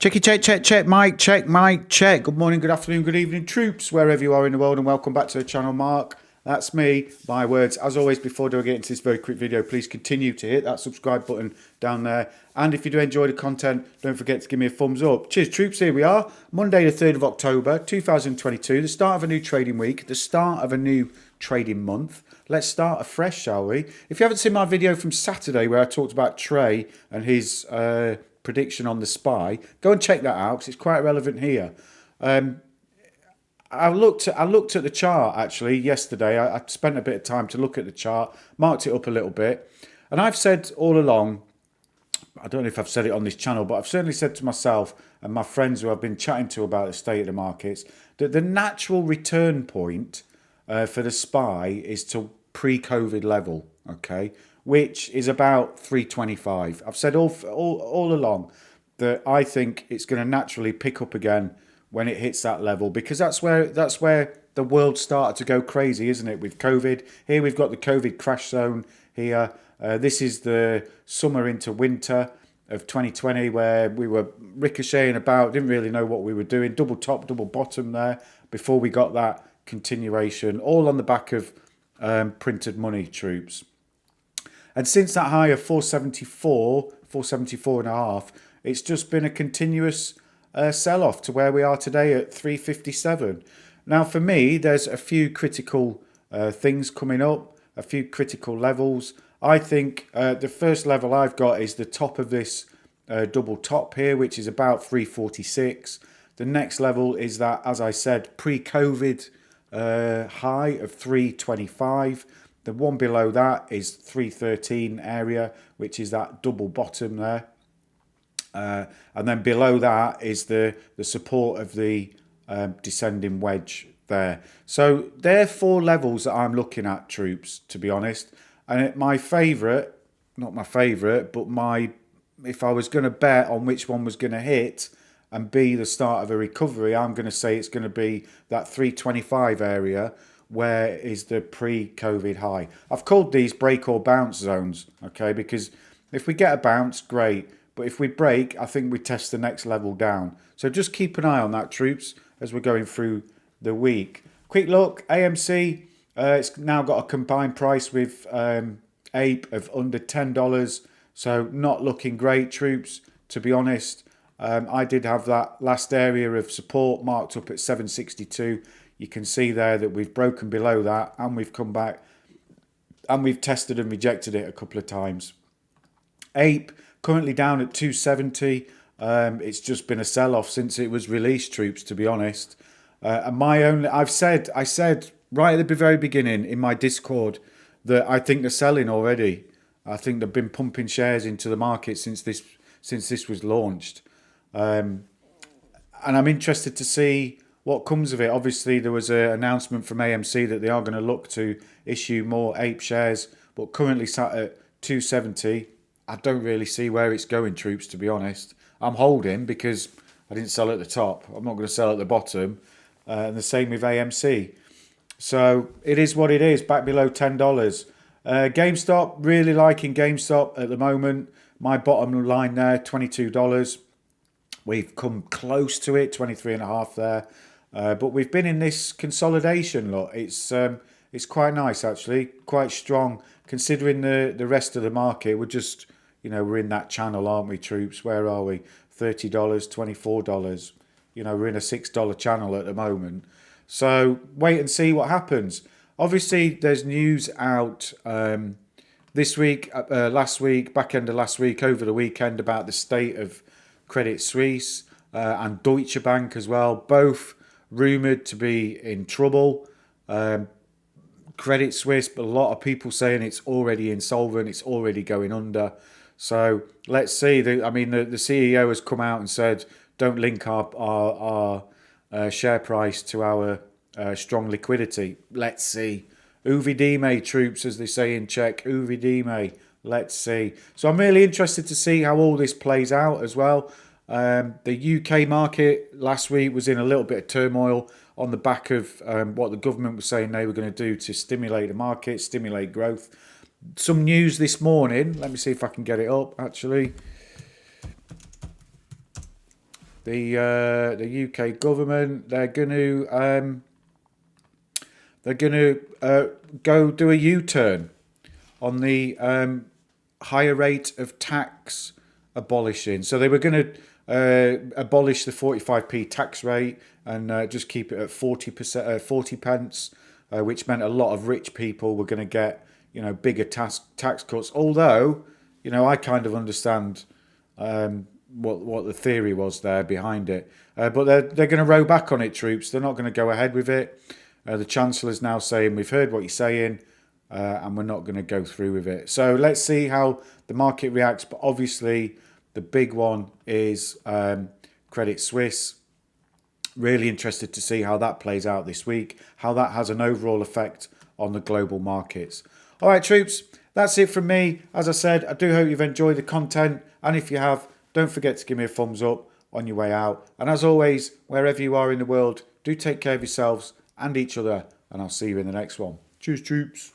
Checky, check, mic, check. Good morning, good afternoon, good evening, troops, wherever you are in the world, and welcome back to the channel. Mark, that's me, my words. As always, before I get into this very quick video, please continue to hit that subscribe button down there. And if you do enjoy the content, don't forget to give me a thumbs up. Cheers, troops. Here we are, Monday the 3rd of October, 2022, the start of a new trading week, the start of a new trading month. Let's start afresh, shall we? If you haven't seen my video from Saturday where I talked about Trey and his prediction on the SPY, go and check that out because it's quite relevant here. I looked at the chart actually yesterday. I spent a bit of time to look at the chart, marked it up a little bit, and I've said all along, I don't know if I've said it on this channel, but I've certainly said to myself and my friends who I've been chatting to about the state of the markets that the natural return point for the SPY is to pre-COVID level, okay, which is about 325. I've said all along that I think it's going to naturally pick up again when it hits that level, because that's where the world started to go crazy, isn't it? With COVID, here we've got the COVID crash zone here. This is the summer into winter of 2020 where we were ricocheting about, didn't really know what we were doing, double top, double bottom there before we got that continuation, all on the back of printed money, troops. And since that high of 474 and a half, it's just been a continuous sell-off to where we are today at 357. Now, for me, there's a few critical things coming up, a few critical levels. I think the first level I've got is the top of this double top here, which is about 346. The next level is that, as I said, pre-COVID high of 325. The one below that is 313 area, which is that double bottom there. And then below that is the support of the descending wedge there. So they're four levels that I'm looking at, troops, to be honest. And my favourite, not my favourite, but if I was going to bet on which one was going to hit and be the start of a recovery, I'm going to say it's going to be that 325 area, where is the pre-COVID high. I've called these break or bounce zones, okay, because if we get a bounce, great. But if we break, I think we test the next level down. So just keep an eye on that, troops, as we're going through the week. Quick look, AMC, it's now got a combined price with APE of under $10. So not looking great, troops, to be honest. I did have that last area of support marked up at 762. You can see there that we've broken below that and we've come back and we've tested and rejected it a couple of times. APE currently down at 270. It's just been a sell-off since it was released, troops, to be honest. And I said right at the very beginning in my Discord that I think they're selling already. I think they've been pumping shares into the market since this was launched. And I'm interested to see what comes of it. Obviously, there was an announcement from AMC that they are going to look to issue more APE shares, but currently sat at 270. I don't really see where it's going, troops, to be honest. I'm holding because I didn't sell at the top. I'm not going to sell at the bottom. And the same with AMC. So it is what it is, back below $10. GameStop, really liking GameStop at the moment. My bottom line there, $22. We've come close to it, 23.5 there. But we've been in this consolidation, look. It's quite nice, actually, quite strong. Considering the rest of the market, we're just, we're in that channel, aren't we, troops? Where are we? $30, $24. We're in a $6 channel at the moment. So wait and see what happens. Obviously, there's news out this week, last week, back end of last week, over the weekend, about the state of Credit Suisse and Deutsche Bank as well, both rumoured to be in trouble. Credit Suisse, but a lot of people saying it's already insolvent, it's already going under. So let's see. The CEO has come out and said, don't link our share price to our strong liquidity. Let's see. Uvidime, troops, as they say in Czech. Uvidime. Let's see. So I'm really interested to see how all this plays out as well. The UK market last week was in a little bit of turmoil on the back of what the government was saying they were going to do to stimulate the market, stimulate growth. Some news this morning. Let me see if I can get it up, actually. the UK government, they're going to go do a U-turn on the higher rate of tax abolishing. So they were going to abolish the 45p tax rate and just keep it at 40%, 40 pence, which meant a lot of rich people were going to get, bigger tax cuts. Although, I kind of understand what the theory was there behind it. But they're going to row back on it, troops. They're not going to go ahead with it. The Chancellor's now saying, we've heard what you're saying, and we're not going to go through with it. So let's see how the market reacts. But obviously, the big one is Credit Suisse. Really interested to see how that plays out this week, how that has an overall effect on the global markets. All right, troops, that's it from me. As I said, I do hope you've enjoyed the content. And if you have, don't forget to give me a thumbs up on your way out. And as always, wherever you are in the world, do take care of yourselves and each other. And I'll see you in the next one. Cheers, troops.